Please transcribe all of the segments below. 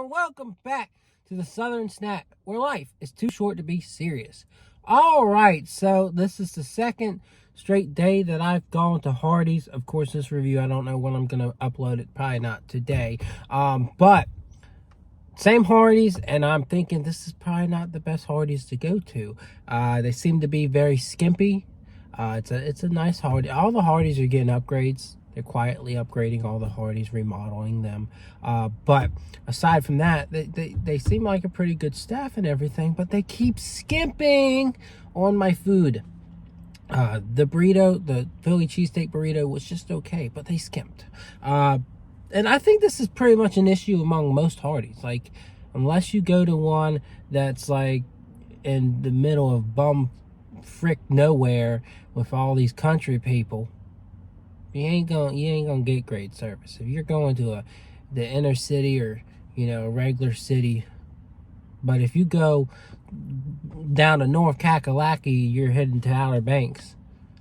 everyone, welcome back to the Southern Snack, where life is too short to be serious. Alright, so this is the second straight day that I've gone to Hardee's. Of course, this review, I don't know when I'm going to upload it, probably not today. But same Hardee's, and I'm thinking this is probably not the best Hardee's to go to. They seem to be very skimpy. It's a nice Hardee. All the Hardee's are getting upgrades. They're quietly upgrading all the Hardee's, remodeling them. But aside from that, they seem like a pretty good staff and everything, but they keep skimping on my food. The burrito, the Philly cheesesteak burrito was just okay, but they skimped. And I think this is pretty much an issue among most Hardee's. Like, unless you go to one that's like in the middle of bum frick nowhere with all these country people, you ain't gonna get great service. If you're going to the inner city or a regular city, but if you go down to North Kakalaki, you're heading to Outer Banks,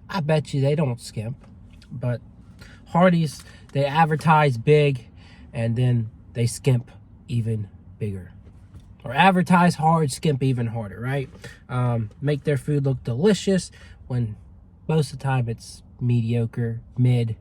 I bet you they don't skimp. But Hardee's, they advertise big and then they skimp even bigger. Or advertise hard, skimp even harder, right? Make their food look delicious when most of the time it's mediocre, mid,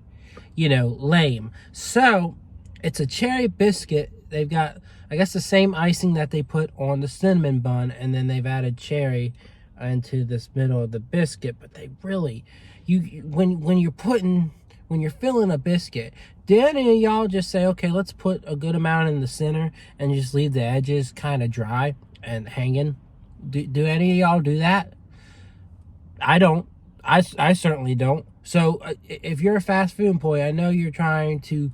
lame. So it's a cherry biscuit. They've got, I guess, the same icing that they put on the cinnamon bun, and then they've added cherry into this middle of the biscuit. But they really, when you're filling a biscuit, do any of y'all just say, okay, let's put a good amount in the center and just leave the edges kind of dry and hanging? Do any of y'all do that? I don't. I certainly don't. So if you're a fast food employee, I know you're trying to,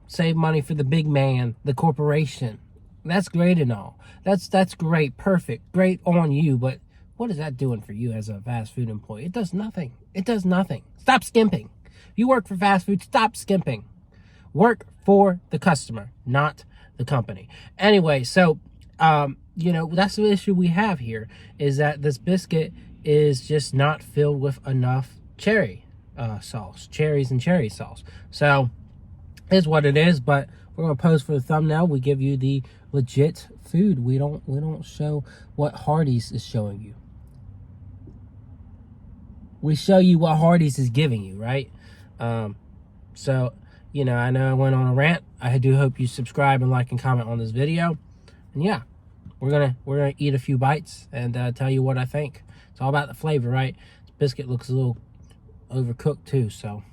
save money for the big man, the corporation. That's great and all. That's great, perfect, great on you. But what is that doing for you as a fast food employee? It does nothing. It does nothing. Stop skimping. If you work for fast food, stop skimping. Work for the customer, not the company. Anyway, so, that's the issue we have here, is that this biscuit is just not filled with enough cherries and cherry sauce. So is what it is, but we're gonna pose for the thumbnail. We give you the legit food. We don't show what Hardee's is showing you. We show you what Hardee's is giving you, right? So I know I went on a rant. I do hope you subscribe and like and comment on this video. And yeah, we're gonna eat a few bites and tell you what I think. It's all about the flavor, right? This biscuit looks a little overcooked too, so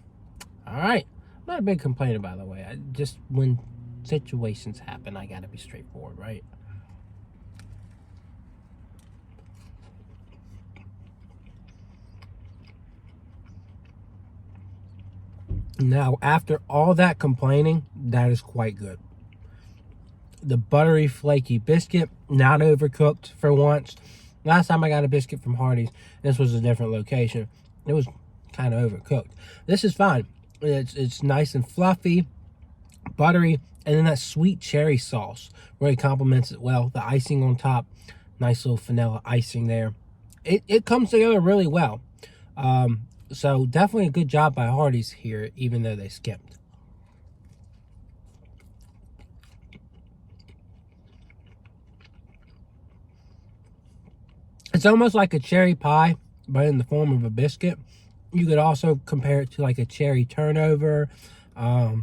all right. I'm not a big complainer, by the way. Just when situations happen, I gotta be straightforward, right? Now, after all that complaining, that is quite good. The buttery, flaky biscuit, not overcooked for once. Last time I got a biscuit from Hardee's, this was a different location. It was kind of overcooked. This is fine. It's nice and fluffy, buttery, and then that sweet cherry sauce really complements it well. The icing on top, nice little vanilla icing there. It comes together really well. So definitely a good job by Hardee's here, even though they skipped. It's almost like a cherry pie, but in the form of a biscuit. You could also compare it to like a cherry turnover, a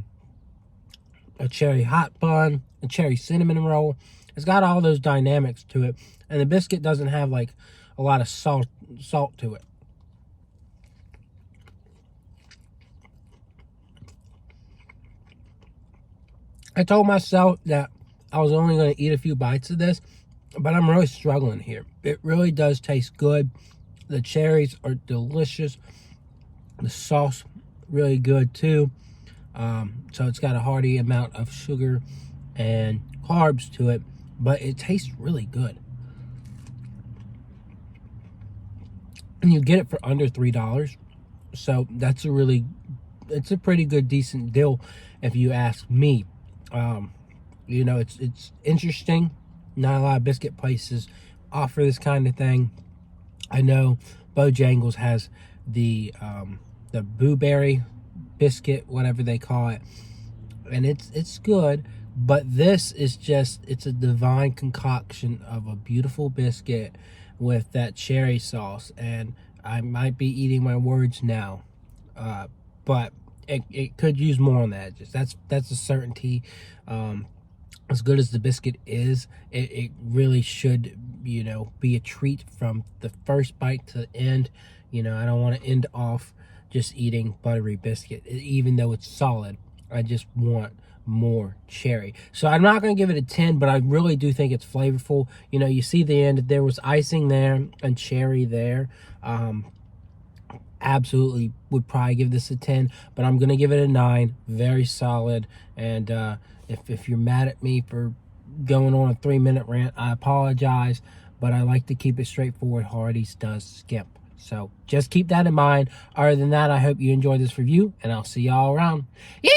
cherry hot bun, a cherry cinnamon roll. It's got all those dynamics to it, and the biscuit doesn't have like a lot of salt to it. I told myself that I was only going to eat a few bites of this, but I'm really struggling here. It really does taste good. The cherries are delicious. The sauce, really good too. So it's got a hearty amount of sugar and carbs to it, but it tastes really good. And you get it for under $3. So that's it's a pretty good, decent deal if you ask me. It's interesting. Not a lot of biscuit places offer this kind of thing. I know Bojangles has the blueberry biscuit, whatever they call it, and it's good, But this is just, it's a divine concoction of a beautiful biscuit with that cherry sauce. And I might be eating my words now, but it could use more on the edges. That's a certainty. As good as the biscuit is, it really should, be a treat from the first bite to the end. I don't want to end off just eating buttery biscuit, even though it's solid. I just want more cherry. So I'm not going to give it a 10, but I really do think it's flavorful. You see the end, there was icing there and cherry there. Absolutely would probably give this a 10, but I'm going to give it a 9. Very solid. And if you're mad at me for going on a 3-minute rant, I apologize, but I like to keep it straightforward. Hardee's does skimp. So just keep that in mind. Other than that, I hope you enjoyed this review, and I'll see y'all around. Yay!